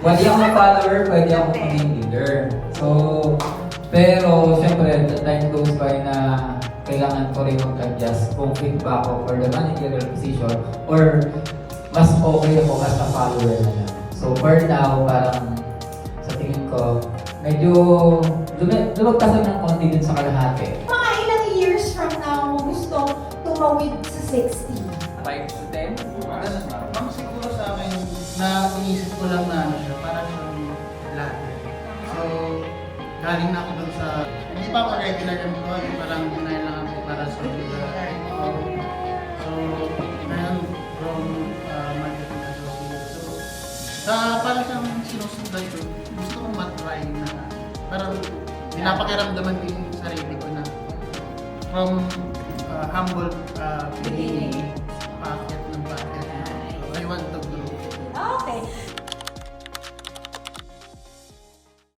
Pwede akong follower, pwede akong maging leader. So, pero syempre, the time goes by na kailangan ko rin mag-adjust kung fit ba ako for the managerial position or mas okay ako as a follower na lang. So, for now, parang sa tingin ko, medyo lumagkasan ng konti din sa kalahati. Mga ilang years from now mo gusto tumawid sa 60? 5 to 10? Ang siguro sa akin, na inisip ko lang na ano siya, parang siyang ladder. So, galing na ako dun sa, hindi pa ako regular employee, parang kinailangan ko para sa regular. So, ngayon, from marketing associate. So, parang siyang sinusundan ko, gusto kong matry na, parang pinapakiramdaman ko yung sarili ko na, from humble beginning, packet ng packet. I want to grow. Okay.